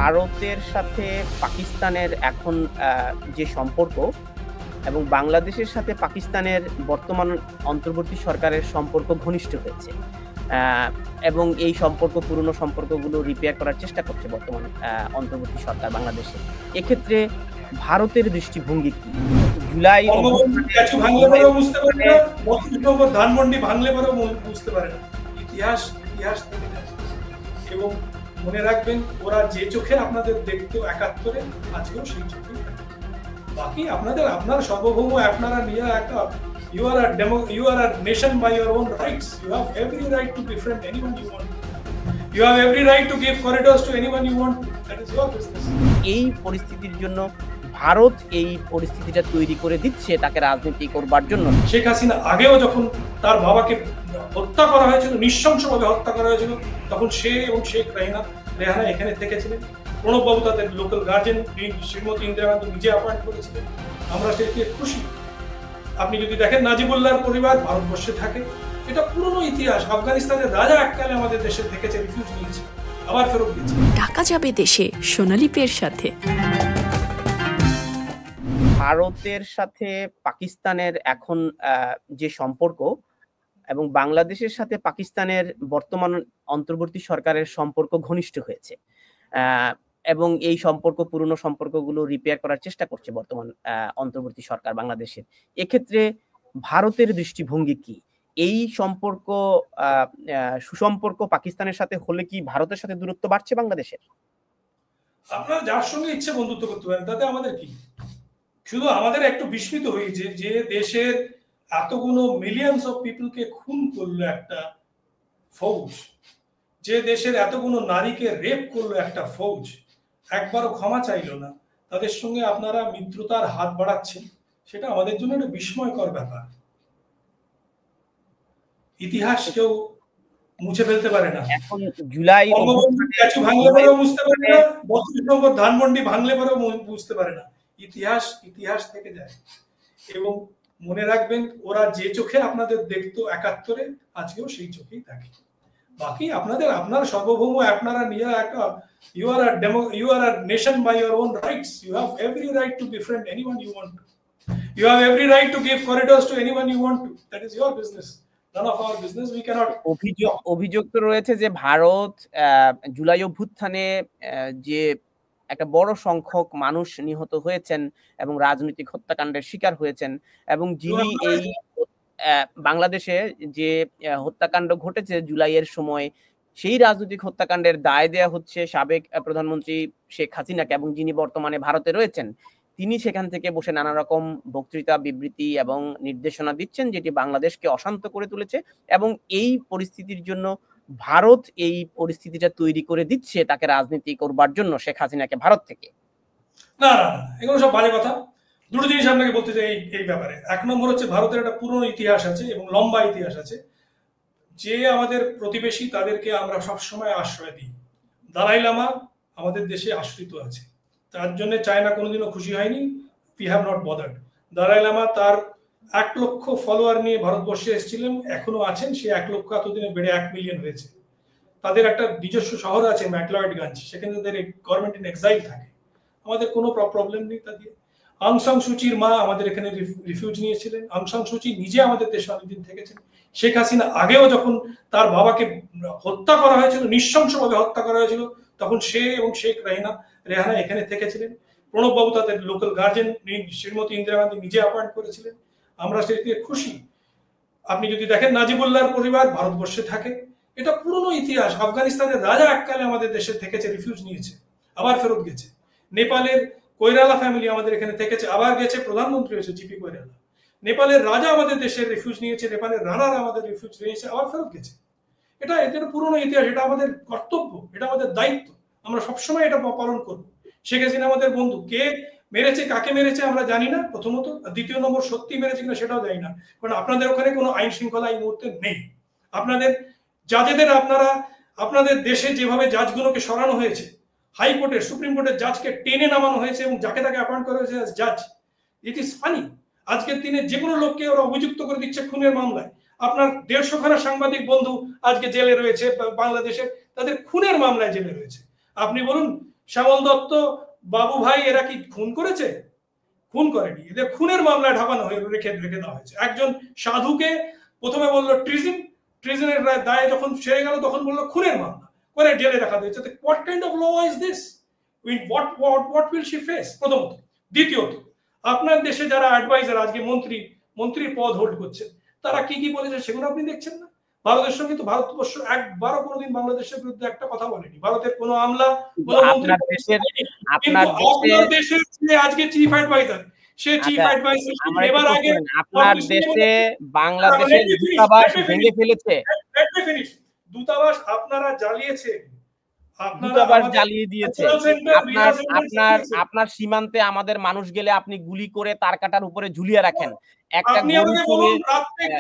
ভারতের সাথে পাকিস্তানের এখন যে সম্পর্ক এবং বাংলাদেশের সাথে পাকিস্তানের বর্তমান অন্তর্বর্তী সরকারের সম্পর্ক ঘনিষ্ঠ হয়েছে। আ এবং এই পুরনো সম্পর্কগুলো রিপেয়ার করার চেষ্টা করছে বর্তমান অন্তর্বর্তী সরকার বাংলাদেশে। এক্ষেত্রে ভারতের দৃষ্টিভঙ্গি কি? জুলাই বঙ্গবন্ধু স্ট্যাচু ভাঙলে পরেও বুঝতে পারে না, ৩২ নম্বর ধানমন্ডি ভাঙলে পরেও বুঝতে পারে না। ইতিহাস থেকে যাচ্ছে। এবং মনে রাখবেন, ওরা যে চোখে আপনাদের দেখতো ৭১-এ, আজকেও সেই চোখেই দেখে। বাকি আপনার সার্বভৌম, আপনারা নিয়ে একটা you are a nation by your own rights. You have every right to befriend anyone you want. You have every right to give corridors to anyone you want. That is your business. এই পরিস্থিতির জন্য ভারত এই পরিস্থিতিটা তৈরি করে দিচ্ছে তাকে রাজনীতি করবার জন্য। শেখ হাসিনা আগেও যখন তার বাবাকে হত্যা করা হয়েছিল, নৃশংসভাবে হত্যা করা হয়েছিল, তখন সে এবং শেখ রেহানা এখানে থেকেছিলেন। প্রণববাবু তাদের লোকাল গার্জেন শ্রীমতী ইন্দিরা গান্ধী নিজে অ্যাপয়েন্ট করেছিলেন। আমরা সেটিতে খুশি। আপনি যদি দেখেন, নাজিবুল্লাহর পরিবার ভারতবর্ষে থাকে। এটা পুরনো ইতিহাস। আফগানিস্তানের রাজা এককালে আমাদের দেশে থেকেছে, রিফিউজ নিয়েছে, আবার ফেরত দিয়েছে। ঢাকা যাবে দেশে সোনালী পের সাথে। ভারতের সাথে পাকিস্তানের এখন যে সম্পর্ক এবং বাংলাদেশের সাথে পাকিস্তানের বর্তমান অন্তর্বর্তী সরকারের সম্পর্ক ঘনিষ্ঠ হয়েছে। এবং এই পুরনো সম্পর্কগুলো রিপেয়ার করার চেষ্টা করছে বর্তমান অন্তর্বর্তী সরকার বাংলাদেশের। এক্ষেত্রে ভারতের দৃষ্টিভঙ্গি কি? এই সুসম্পর্ক পাকিস্তানের সাথে হলে কি ভারতের সাথে দূরত্ব বাড়ছে বাংলাদেশের? আপনারা যার সঙ্গে ইচ্ছে বন্ধুত্ব করতে পারেন, তাতে আমাদের কি? শুধু আমাদের একটু বিস্মিত হয়েছে যে দেশের এতগুলো মিলিয়নস অফ পিপলকে খুন করলো একটা ফৌজ, যে দেশের এতগুলো নারীকে রেপ করলো একটা ফৌজ, একবারও ক্ষমা চাইল না। তাদের সঙ্গে আপনারা মিত্রতার হাত বাড়াচ্ছেন, সেটা আমাদের জন্য একটা বিস্ময়কর ব্যাপার। ইতিহাস কেউ মুছে ফেলতে পারে না। এখন জুলাই স্ট্যাচু ভাঙলে পরেও বুঝতে পারে না, ৩২ নম্বর ধানমন্ডি ভাঙলে পরেও বুঝতে পারে না। ইতিহাস থেকে যায়। এবং মনে রাখবেন, ওরা যে চোখে আপনাদের দেখতো ৭১-এ, আজকেও সেই চোখেই দেখে। বাকি আপনার সার্বভৌম, আপনারা নিয়ে একটা you are a nation by your own rights. You have every right to befriend anyone you want to. You have every right to give corridors to anyone you want to. That is your business. None of our business. We cannot. অভিযোগ তো রয়েছে যে ভারত জুলাই অভ্যুত্থানে যে একটা বড় সংখ্যক মানুষ নিহত হয়েছেন এবং রাজনৈতিক হত্যাকাণ্ডের শিকার হয়েছেন, এবং যিনি এই বাংলাদেশে যে হত্যাকাণ্ড ঘটেছে জুলাইয়ের সময়, সেই রাজনৈতিক হত্যাকাণ্ডের দায় দেয়া হচ্ছে সাবেক প্রধানমন্ত্রী শেখ হাসিনাকে, এবং যিনি বর্তমানে ভারতে রয়েছেন তিনি সেখান থেকে বসে নানা রকম বক্তৃতা, বিবৃতি এবং নির্দেশনা দিচ্ছেন, যেটি বাংলাদেশকে অশান্ত করে তুলেছে। এবং এই পরিস্থিতির জন্য ভারত এই পরিস্থিতিটা তৈরি করে দিচ্ছে তাকে রাজনীতি করবার জন্য, শেখ হাসিনাকে ভারত থেকে। না, এগুলো সব বাজে কথা। দুটো জিনিস আপনাকে বলতে চাই এই ব্যাপারে। এক নম্বর হচ্ছে, ভারতের একটা পুরনো ইতিহাস আছে এবং লম্বা ইতিহাস আছে। যে আমাদের প্রতিবেশী, তাদেরকে আমরা সবসময় আশ্রয় দিই। দালাই লামা আমাদের দেশে আশ্রিত আছে, তার জন্য চায়না কোনোদিনও খুশি হয়নি। We have not bothered. Dalai Lama তার ১ লক্ষ ফলোয়ার নিয়ে ভারতবর্ষে এসেছিলেন, এখনো আছেন। সে ১ লক্ষ এতদিনে বেড়ে ১ মিলিয়ন হয়েছে। তাদের একটা নিজস্ব শহর আছে ম্যাকলয়েডগঞ্জ, সেখানে তাদের গভর্নমেন্ট ইন এক্সাইল থাকে। আমাদের কোনো প্রবলেম নেই তা দিয়ে। অং সান সুচির মা আমাদের এখানে রিফিউজ নিয়েছিলেন। অং সান সুচি নিজে আমাদের দেশে অনেকদিন থেকেছেন। শেখ হাসিনা আগেও যখন তার বাবাকে হত্যা করা হয়েছিল, নৃশংসভাবে হত্যা করা হয়েছিল, তখন সে এবং শেখ রেহানা এখানে থেকেছিলেন। প্রণববাবু তাদের লোকাল গার্জেন শ্রীমতী ইন্দিরা গান্ধী নিজে অ্যাপয়েন্ট করেছিলেন। আমরা সেটিতে খুশি। আপনি যদি দেখেন, নাজিবুল্লাহর পরিবার ভারতবর্ষে থাকে। এটা পুরনো ইতিহাস। আফগানিস্তানের রাজা এককালে আমাদের দেশে থেকেছে, রিফিউজ নিয়েছে, আবার ফেরত গেছে। নেপালের কৈরালা ফ্যামিলি আমাদের এখানে থেকেছে, আবার গেছে, প্রধানমন্ত্রী হয়েছে জিপি কৈরালা। নেপালের রাজা আমাদের দেশে রিফিউজ নিয়েছে, নেপালের রানারা আমাদের রিফিউজ নিয়েছে, আবার ফেরত গেছে। এটা পুরনো ইতিহাস। এটা আমাদের কর্তব্য, এটা আমাদের দায়িত্ব। আমরা সবসময় এটা পালন করব। শেখ হাসিনা আমাদের বন্ধু। কে মেরেছে, কাকে মেরেছে আমরা জানি না, প্রথমত। দ্বিতীয় নম্বর, সত্যি মেরেছে কিনা সেটাও জানি না, কারণ আপনাদের ওখানে কোনো আইন শৃঙ্খলা এই মুহূর্তে নেই। আপনাদের জাজেদের, আপনাদের দেশে যেভাবে জাজগুলোকে সরানো হয়েছে, হাইকোর্টের, সুপ্রিম কোর্টের জাজকে টেনে নামানো হয়েছে এবং যাকে তাকে অ্যাপয়েন্ট করা হয়েছে অ্যাজ জাজ। It is funny. আজকের দিনে যে কোনো লোককে ওরা অভিযুক্ত করে দিচ্ছে খুনের মামলায়। আপনার ১৫০ খানা সাংবাদিক বন্ধু আজকে জেলে রয়েছে বাংলাদেশের, তাদের খুনের মামলায় জেলে রয়েছে। আপনি বলুন, শ্যামল দত্ত, বাবু ভাই এরা কি খুন করেছে? খুন করেনি, এদের খুনের মামলায় ঢাকানো হয়ে রেখে দেওয়া হয়েছে। একজন সাধুকে প্রথমে বললো ট্রিজনের দায়ে যখন সেরে গেল তখন বললো খুনের মামলা করে জেলে রাখা হয়েছে। What kind of law is this? What will she face? প্রথমত। দ্বিতীয়ত, আপনার দেশে যারা অ্যাডভাইজার আজকে মন্ত্রীর পদ হোল্ড করছেন, তারা কি কি বলেছে সেগুলো আপনি দেখছেন না? ভারতের সঙ্গে তো ভারতবর্ষ একবারও কোনোদিন বাংলাদেশের বিরুদ্ধে একটা কথা বলেনি। ভারতের কোনো আমলা, কোনো মন্ত্রী, আপনার দেশের আজকে চিফ অ্যাডভাইজার, সে চিফ অ্যাডভাইজার এবার আগে আপনার দেশে বাংলাদেশের দূতাবাস ভেঙে ফেলেছে। দূতাবাস আপনারা জ্বালিয়েছে, দূতাবাস জ্বালিয়ে দিয়েছে। আপনার সীমান্তে আমাদের মানুষ গেলে আপনি গুলি করে তার কাটার উপরে ঝুলিয়ে রাখেন। একটা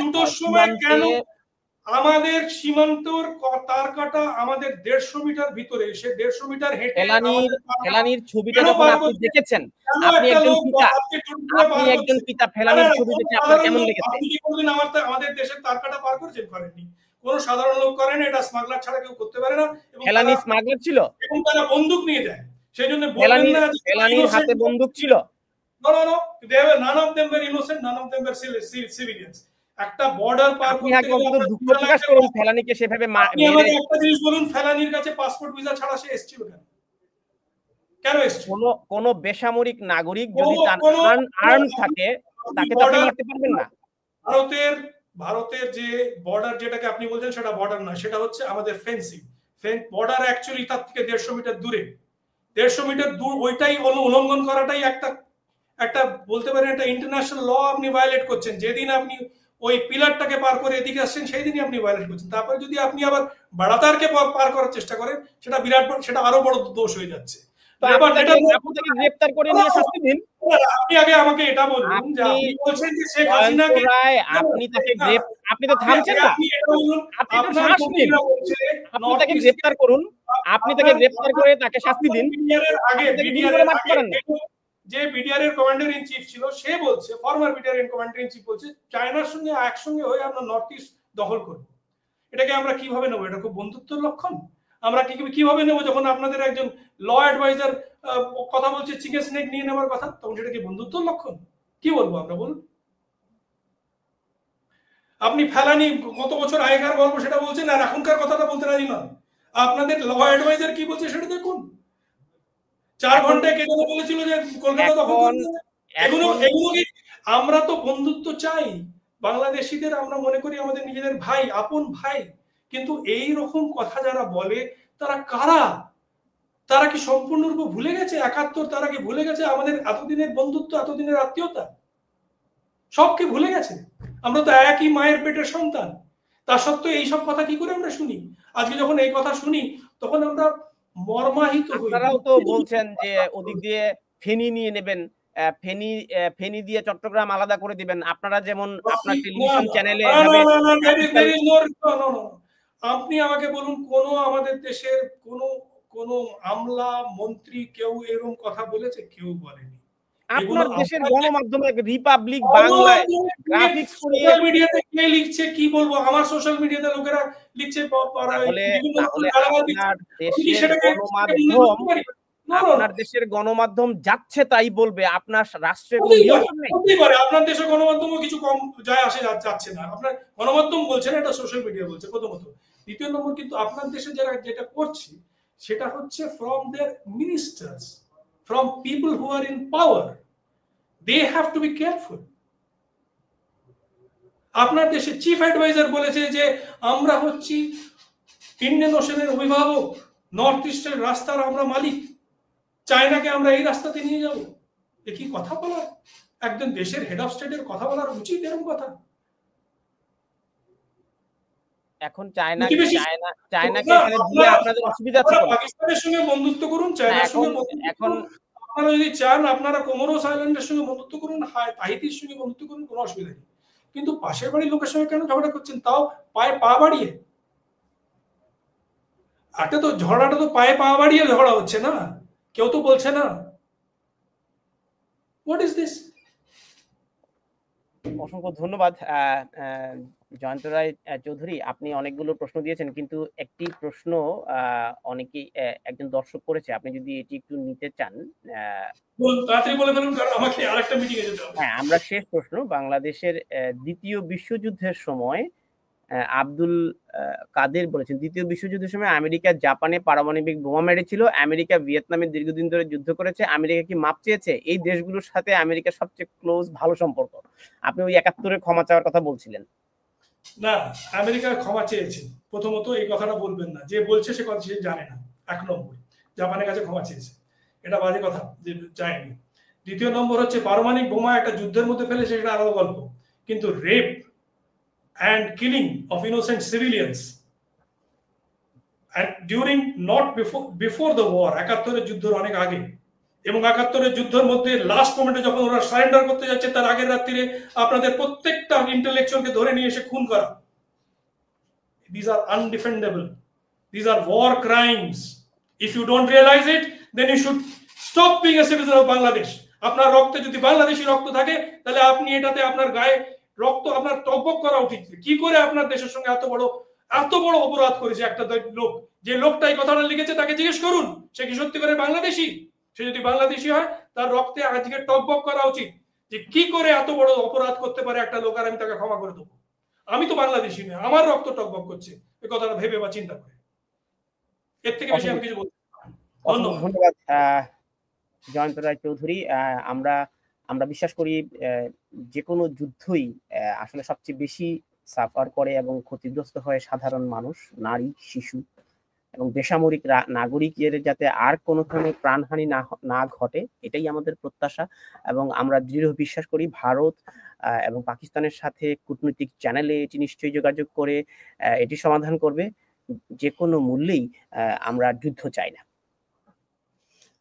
দুটোর সময় কেন আমাদের সীমান্তর তার কাটা আমাদের 150 মিটার ভিতরে, সে 150 মিটার হেঁটে ফেলানির ছবিটা যখন আপনি দেখেছেন, আপনি একজন পিতা ফেলানির ছবি দেখে আপনার কেমন লেগেছে? আপনি কি বললেন আমাদের দেশের তার কাটা পার করেছেন? করেননি। কোন সাধারণ লোক করে না, এটা স্মাগলার ছাড়া কেউ করতে পারে না। ফেলানি স্মাগলার ছিল এবং তারা বন্দুক নিয়ে যায়, সেই জন্য বলবেন না ফেলানির হাতে বন্দুক ছিল। no, none of them were innocent, none of them were civilians. একটা বর্ডার পার করতে গেলে দুঃখ প্রকাশ করুন ফেলানিকে সেভাবে মেরে। একটা জিনিস বলুন, ফেলানির কাছে পাসপোর্ট ভিসা ছাড়া সে এসেছিল কেন এসেছিল? কোন বেসামরিক নাগরিক যদি আর্ম থাকে তাকে আপনি মারতে পারবেন না। ভারতের যে বর্ডার যেটাকে আপনি বলছেন সেটা বর্ডার না, সেটা হচ্ছে আমাদের ফেন্সিং। বর্ডার অ্যাকচুয়ালি তার থেকে 150 মিটার দূরে। 150 মিটার দূর ওইটাই উল্লঙ্ঘন করাটাই একটা বলতে পারেন একটা ইন্টারন্যাশনাল ল আপনি ভায়োলেট করছেন। যেদিন আপনি ওই পিলারটাকে পার করে এদিকে আসছেন সেই দিনই আপনি ভায়োলেট করছেন। তারপরে যদি আপনি আবার বাড়াতারকে পার করার চেষ্টা করেন, সেটা আরো বড় দোষ হয়ে যাচ্ছে। গ্রেফতার করে নিয়ে শাস্তি দিন। আপনি আগে আমাকে এটা বলুন যে আপনি বলছেন যে শেখ হাসিনাকে আপনি তো থামছেন না। আপনি তাকে গ্রেফতার করুন, আপনি তাকে গ্রেফতার করে তাকে শাস্তি দিন। যে বিডিআর এর কমান্ডার ইন চিফ ছিল সে বলছে, ফরমার বিডিআর এর কমান্ডার ইন চিফ বলছে চায়নার সঙ্গে একসঙ্গে হয়ে আমরা নর্থ ইস্ট দখল করব। এটাকে আমরা কিভাবে নেবো? এটা খুব বন্ধুত্বের লক্ষণ। আমরা কিভাবে নেবো যখন আপনাদের একজন ল অ্যাডভাইজার কথা বলছে চিকেন স্নেক নিয়ে নেওয়ার কথা, তখন সেটা কি বন্ধুত্বের লক্ষণ? কি বলবো আমরা, বলুন? আপনি ফেলানি কত বছর আগেকার গল্প সেটা বলছেন, আর এখনকার কথাটা বলতে রাজি নন। আপনাদের ল অ্যাডভাইজার কি বলছে সেটা দেখুন। 4 ঘন্টায় কে যেন বলেছিল যে কলকাতা দখল করবে। এগুলো কি আমরা তো বন্ধুত্ব চাই বাংলাদেশিদের, আমরা মনে করি আমাদের নিজেদের ভাই, আপন ভাই। কিন্তু এই রকম কথা যারা বলে তারা কারা? তারা কি সম্পূর্ণরূপে ভুলে গেছে 71? তারা কি ভুলে গেছে আমাদের এতদিনের বন্ধুত্ব, এতদিনের আত্মীয়তা? সবকে ভুলে গেছে। আমরা তো একই মায়ের পেটের সন্তান। তা সত্ত্বেও এইসব কথা কি করে আমরা শুনি? আজকে যখন এই কথা শুনি তখন আমরা মর্মাহিত হই। আপনারাও তো বলছেন যে ওদিক দিয়ে ফেনী নিয়ে নেবেন, ফেনী দিয়ে চট্টগ্রাম আলাদা করে দিবেন। আপনারা যেমন আপনার টেলিভিশন চ্যানেলে আপনি আমাকে বলুন, কোন আমাদের দেশের কোন আমলা মন্ত্রী কেউ এরকম কথা বলেছে? কেউ বলেনি। আপনার দেশের গণমাধ্যমে রিপাবলিক বাংলায় গ্রাফিক্স করিয়ে সোশ্যাল মিডিয়াতে কে লিখছে কি বলবো? আমার সোশ্যাল মিডিয়াতে লোকেরা লিখছে আপনার দেশের গণমাধ্যম যাচ্ছে তাই বলবে, আপনার রাষ্ট্রের আপনার দেশের গণমাধ্যমও কিছু কম যায় আসে যাচ্ছে না। আপনার গণমাধ্যম বলছে না, এটা সোশ্যাল মিডিয়া বলছে প্রথমত। দ্বিতীয় নম্বর, কিন্তু আপনার দেশে যারা যেটা করছে সেটা হচ্ছে from their ministers, from people who are in power. They have to be careful. আপনার দেশে চিফ অ্যাডভাইজার বলেছে যে আমরা হচ্ছি ইন্ডিয়ান ওশানের অভিভাবক, নর্থ ইস্টের রাস্তার আমরা মালিক, চায়নাকে আমরা এই রাস্তাতে নিয়ে যাব। এ কি কথা বলা? একজন দেশের হেড অফ স্টেটের কথা বলার উচিত এরকম কথা? এখন চায়নাকে এখানে দিলে আপনাদের অসুবিধা আছে? পাকিস্তানের সঙ্গে বন্ধুত্ব করুন, চায়নার সঙ্গে এখন আপনারা যদি চান আপনারা কোমোরোস আইল্যান্ডের সঙ্গে বন্ধুত্ব করুন, তাহিতির সঙ্গে বন্ধুত্ব করুন, কোনো অসুবিধা নেই। কিন্তু পাশের বাড়ির লোকের সঙ্গে কেন ঝগড়া করছেন? তাও পায়ে পা বাড়িয়ে। একটা তো ঝগড়াটা তো পায়ে পা বাড়িয়ে ঝগড়া হচ্ছে না, কেউ তো বলছে না। What is this? অসংখ্য ধন্যবাদ জয়ন্ত রায় চৌধুরী। আপনি অনেকগুলো প্রশ্ন দিয়েছেন। কিন্তু একটি প্রশ্ন অনেকেই একজন দর্শক করেছে। আপনি যদি এটি একটু নিতে চান। আ বলুন, তাড়াতাড়ি বলে ফেলুন, কারণ আমাকে আরেকটা মিটিং এ যেতে হবে। হ্যাঁ, আমরা শেষ প্রশ্ন। বাংলাদেশের ২য় বিশ্বযুদ্ধের সময় আব্দুল কাদের বলেছেন, ২য় বিশ্বযুদ্ধের সময় আমেরিকা জাপানে পারমাণবিক বোমা মেরেছিল। আমেরিকা ভিয়েতনামে দীর্ঘদিন ধরে যুদ্ধ করেছে। আমেরিকা কি মাপ চেয়েছে? এই দেশগুলোর সাথে আমেরিকার সবচেয়ে ক্লোজ ভালো সম্পর্ক। আপনি ওই ৭১ এর ক্ষমা চাওয়ার কথা বলছিলেন। না, আমেরিকা ক্ষমা চেয়েছে। প্রথমত এই কথাটা বলবেন না। যে বলছে সে কথা সে জানে না। ১ নম্বর, জাপানের কাছে ক্ষমা চেয়েছে। এটা বাজে কথা যে চায়নি। দ্বিতীয় নম্বর হচ্ছে পারমাণবিক বোমা একটা যুদ্ধের মধ্যে ফেলেছে, সেটা আলাদা গল্প। কিন্তু rape and killing of innocent civilians and during not before the war, ৭১ এর যুদ্ধের অনেক আগে এবং ৭১ এর যুদ্ধের মধ্যে লাস্ট মোমেন্টে যখন ওরা সারেন্ডার করতে যাচ্ছে তার আগের রাত্রিরে আপনাদের প্রত্যেকটা ইন্টেলেকচুয়ালকে ধরে নিয়ে এসে খুন করা। These are undefendable. These are war crimes. If you don't realize it, then you should stop being a citizen of Bangladesh. আপনার রক্তে যদি বাংলাদেশি রক্ত থাকে তাহলে আপনি এটাতে আপনার গায়ে রক্ত আপনার টকবক করা উচিত। কি করে আপনার দেশের সঙ্গে এত বড় অপরাধ করেছে একটা লোক, যে লোকটা এই কথাটা লিখেছে তাকে জিজ্ঞেস করুন সে কি সত্যি করে বাংলাদেশি। সে যদি বাংলাদেশি হয় তার রক্তে আজকে টকবক করা উচিত যে কি করে এত বড় অপরাধ করতে পারে একটা লোক, আর আমি তাকে ক্ষমা করে দেবো। আমি তো বাংলাদেশি নয়, আমার রক্ত টকবক করছে, এই কথাটা ভেবে বা চিন্তা করে। এর থেকে বেশি আমি কিছু বলতে পারি না। ধন্যবাদ জয়ন্ত রায় চৌধুরী। আমরা বিশ্বাস করি যে কোনো যুদ্ধই আসলে সবচেয়ে বেশি সাফার করে এবং ক্ষতিগ্রস্ত হয় সাধারণ মানুষ, নারী, শিশু এবং বেসামরিক নাগরিকের যাতে আর কোনো ধরনের প্রাণহানি না ঘটে, এটাই আমাদের প্রত্যাশা। এবং আমরা দৃঢ় বিশ্বাস করি ভারত এবং পাকিস্তানের সাথে কূটনৈতিক চ্যানেলে এটি নিশ্চয়ই যোগাযোগ করে এটি সমাধান করবে। যে কোনো মূল্যেই আমরা যুদ্ধ চাই না।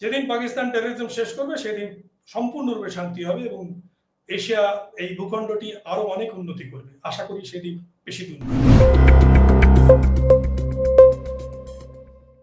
যেদিন পাকিস্তান টেররিজম শেষ করবে সেদিন সম্পূর্ণরূপে শান্তি হবে এবং এশিয়া এই ভূখণ্ডটি আরো অনেক উন্নতি করবে। আশা করি সেদিন বেশি দূর নয়।